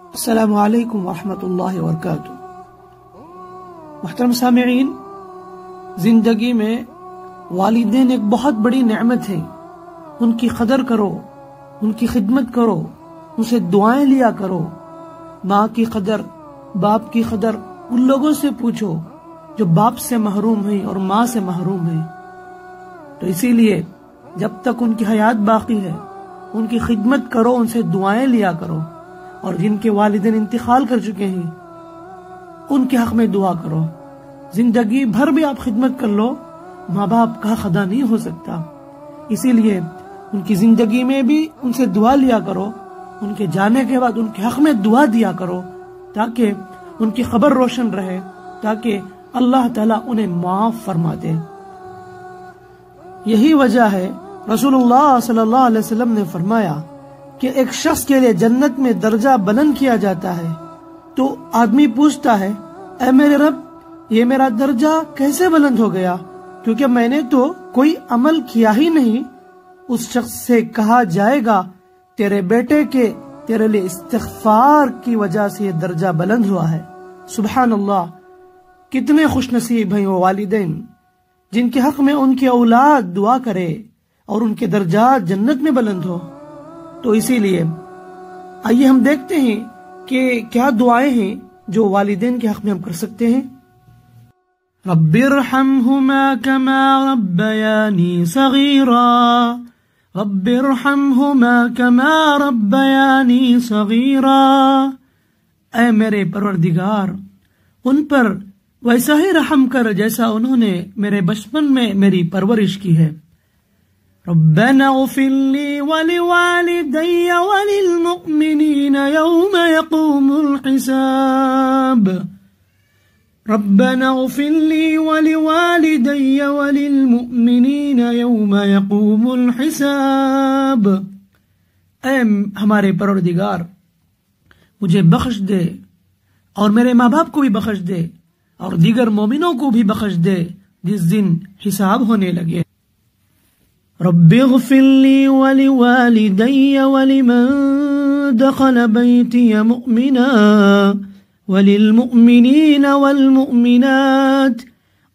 السلام علیکم ورحمۃ اللہ وبرکاتہ۔ محترم سامعین، زندگی میں والدین ایک بہت بڑی نعمت ہے۔ ان کی قدر کرو، ان کی خدمت کرو، ان سے دعائیں لیا کرو۔ ماں کی قدر، باپ کی قدر ان لوگوں سے پوچھو جو باپ سے محروم ہیں اور ماں سے محروم ہیں۔ تو اسی لیے جب تک ان کی حیات باقی ہے ان کی خدمت کرو، ان سے دعائیں لیا کرو، اور جن کے والدین انتقال کر چکے ہیں ان کے حق میں دعا کرو۔ زندگی بھر بھی آپ خدمت کر لو، ماں باپ کا حق ادا نہیں ہو سکتا۔ اسی لیے ان کی زندگی میں بھی ان سے دعا لیا کرو، ان کے جانے کے بعد ان کے حق میں دعا دیا کرو، تاکہ ان کی خبر روشن رہے، تاکہ اللہ تعالیٰ انہیں معاف فرما دے۔ یہی وجہ ہے رسول اللہ صلی اللہ علیہ وسلم نے فرمایا کہ ایک شخص کے لیے جنت میں درجہ بلند کیا جاتا ہے تو آدمی پوچھتا ہے، اے میرے رب، یہ میرا درجہ کیسے بلند ہو گیا؟ کیونکہ میں نے تو کوئی عمل کیا ہی نہیں۔ اس شخص سے کہا جائے گا، تیرے بیٹے کے تیرے لیے استغفار کی وجہ سے یہ درجہ بلند ہوا ہے۔ سبحان اللہ، کتنے خوش نصیب ہیں وہ والدین جن کے حق میں ان کی اولاد دعا کرے اور ان کے درجات جنت میں بلند ہو۔ تو اسی لیے آئیے ہم دیکھتے ہیں کہ کیا دعائیں ہیں جو والدین کے حق میں ہم کر سکتے ہیں۔ رب ارحمہما کما ربیانی صغیرا، رب ارحمہما کما ربیانی صغیرا۔ اے میرے پروردگار، ان پر ویسا ہی رحم کر جیسا انہوں نے میرے بچپن میں میری پرورش کی ہے۔ ربنا اغفر لي ولوالدي وللمؤمنين يوم يقوم الحساب، ربنا اغفر لي ولوالدي وللمؤمنين يوم يقوم الحساب۔ اے ہمارے پروردگار، مجھے بخش دے اور میرے ماں باپ کو بھی بخش دے اور دیگر مومنوں کو بھی بخش دے جس دن حساب ہونے لگے۔ رب اغفر لي ولوالدي ولمن دخل بيتي مؤمنا وللمؤمنين والمؤمنات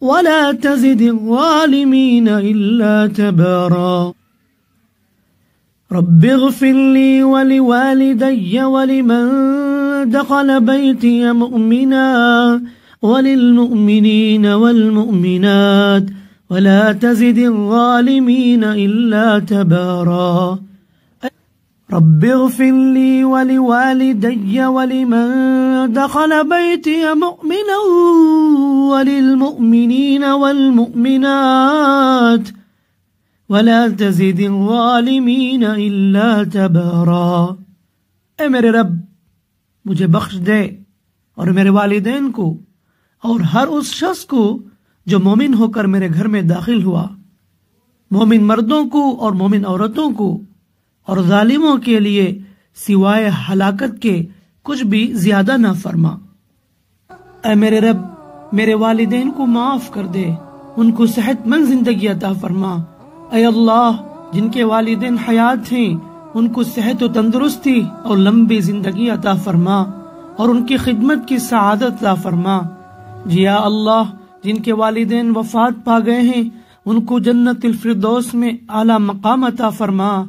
ولا تزد الظالمين إلا تبارا۔ رب اغفر لي ولوالدي ولمن دخل بيتي مؤمنا وللمؤمنين والمؤمنات ولا تزد الظالمين إلا تبارا۔ رب اغفر لي ولوالدي ولمن دخل بيتي مؤمنا وللمؤمنين والمؤمنات ولا تزد الظالمين إلا تبارا۔ اے میرے رب، مجھے بخش دے اور میرے والدین کو اور ہر اس شخص کو جو مومن ہو کر میرے گھر میں داخل ہوا، مومن مردوں کو اور مومن عورتوں کو، اور ظالموں کے لیے سوائے ہلاکت کے کچھ بھی زیادہ نہ فرما۔ اے میرے رب، میرے والدین کو معاف کر دے، ان کو صحت مند زندگی عطا فرما۔ اے اللہ، جن کے والدین حیات ہیں ان کو صحت و تندرستی اور لمبی زندگی عطا فرما اور ان کی خدمت کی سعادت عطا فرما۔ یا اللہ، جن کے والدین وفات پا گئے ہیں ان کو جنت الفردوس میں اعلیٰ مقام عطا فرما۔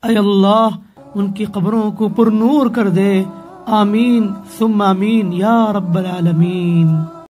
اے اللہ، ان کی قبروں کو پر نور کر دے۔ آمین ثم آمین یا رب العالمین۔